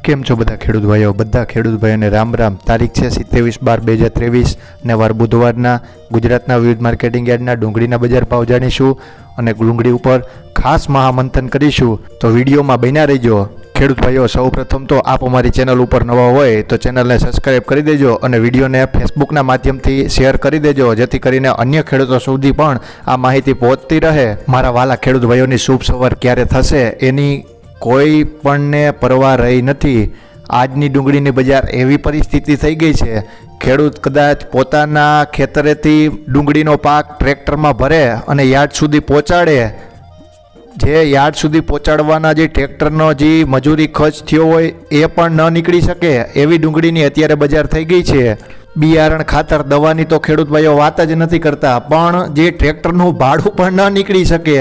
કેમ છો બધા ખેડૂત ભાઈઓને રામ રામ। તારીખ છે 27/12/2023 ને વાર બુધવારના। ગુજરાતના વિવિધ માર્કેટિંગ યાર્ડના ડુંગળીના બજાર ભાવ જાણીશું અને ડુંગળી ઉપર ખાસ મહામંથન કરીશું, તો વિડીયોમાં બન્યા રહેજો। ખેડૂત ભાઈઓ, સૌપ્રથમ તો આપ અમારી ચેનલ ઉપર નવા હોય તો ચેનલને સબસ્ક્રાઈબ કરી દેજો અને વિડીયોને ફેસબુકના માધ્યમથી શેર કરી દેજો, જેથી કરીને અન્ય ખેડૂતો સુધી પણ આ માહિતી પહોંચતી રહે। મારા વાલા ખેડૂત ભાઈઓની શુભ સવાર ક્યારે થશે એની કોઈ પણને પરવા રહી નથી। આજની ડુંગળીની બજાર એવી પરિસ્થિતિ થઈ ગઈ છે, ખેડૂત કદાચ પોતાના ખેતરેથી ડુંગળીનો પાક ટ્રેક્ટરમાં ભરે અને યાર્ડ સુધી પહોંચાડે, જે યાર્ડ સુધી પહોંચાડવાના જે ટ્રેક્ટરનો જે મજૂરી ખર્ચ થયો હોય એ પણ ન નીકળી શકે એવી ડુંગળીની અત્યારે બજાર થઈ ગઈ છે। બિયારણ, ખાતર, દવાની તો ખેડૂત ભાઈઓ વાત જ નથી કરતા, પણ જે ટ્રેક્ટરનું ભાડું પણ ન નીકળી શકે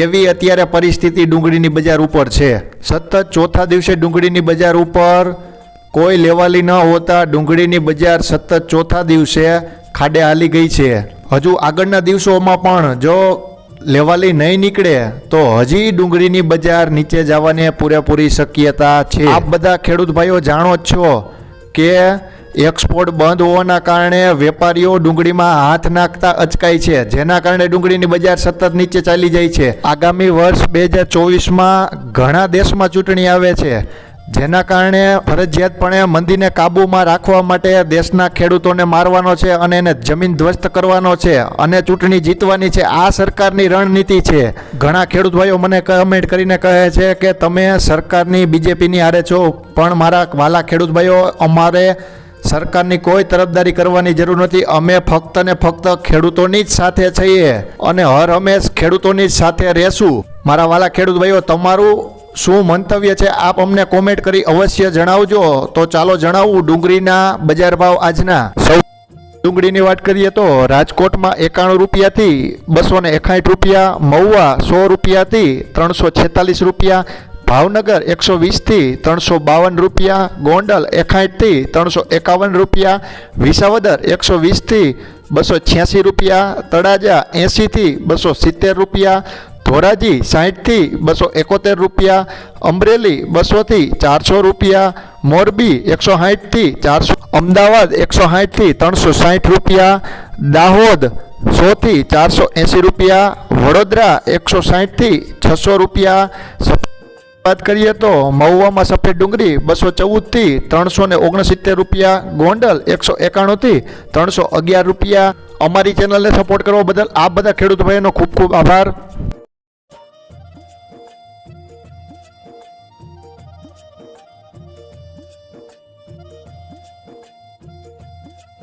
એવી અત્યારે પરિસ્થિતિ ડુંગળીની બજાર ઉપર છે। સતત ચોથા દિવસે ડુંગળીની બજાર ઉપર કોઈ લેવાલી ન હોતા ડુંગળીની બજાર સતત ચોથા દિવસે ખાડે હાલી ગઈ છે। હજુ આગળના દિવસોમાં પણ જો લેવાલી નહીં નીકળે તો હજી ડુંગળીની બજાર નીચે જવાની પૂરેપૂરી શક્યતા છે। આપ બધા ખેડૂત ભાઈઓ જાણો જ છો કે એક્સપોર્ટ બંધ હોવાના કારણે વેપારીઓ ડુંગળીમાં હાથ નાખતા અચકાય છે, જેના કારણે ડુંગળીની બજાર સતત નીચે ચાલી જાય છે। આગામી વર્ષ 2024માં ઘણા દેશમાં ચૂંટણી આવે છે, જેના કારણે ફરજિયાતપણે મંદીને કાબૂમાં રાખવા માટે દેશના ખેડૂતોને મારવાનો છે અને એને જમીન ધ્વસ્ત કરવાનો છે અને ચૂંટણી જીતવાની છે। આ સરકારની રણનીતિ છે। ઘણા ખેડૂત ભાઈઓ મને કમેન્ટ કરીને કહે છે કે તમે સરકારની બીજેપીની હારે છો, પણ મારા વાલા ખેડૂત ભાઈઓ, અમારે સરકારની કોઈ તરફદારી કરવાની જરૂર નથી। અમે ફક્ત ને ફક્ત ખેડૂતોની જ સાથે છીએ અને હર હંમેશ ખેડૂતોની જ સાથે રહેશું। મારા વાલા ખેડૂત ભાઈઓ, તમારું શું મંતવ્ય છે આપ અમને કોમેન્ટ કરી અવશ્ય જણાવજો। તો ચાલો જણાવું ડુંગળીના બજાર ભાવ આજના। સૌ ડુંગળીની વાત કરીએ તો રાજકોટમાં 91 રૂપિયાથી 261 રૂપિયા, મહુવા 100 રૂપિયાથી 346 રૂપિયા, ભાવનગર 120થી 352 રૂપિયા, ગોંડલ 61થી 351 રૂપિયા, વિસાવદર 120થી 286 રૂપિયા, તળાજા 80થી 270 રૂપિયા, ધોરાજી 60થી 271 રૂપિયા, અમરેલી 200થી 400 રૂપિયા, મોરબી 160થી 400, અમદાવાદ 160થી 360 રૂપિયા, દાહોદ 100થી 480 રૂપિયા, વડોદરા 160થી 600 રૂપિયા। વાત કરીએ તો મહુવામાં સફેદ ડુંગળી 214થી 369 રૂપિયા, ગોંડલ 191થી 311 રૂપિયા। અમારી ચેનલને સપોર્ટ કરવા બદલ આપ બધા ખેડૂત ભાઈઓનો ખૂબ ખૂબ આભાર।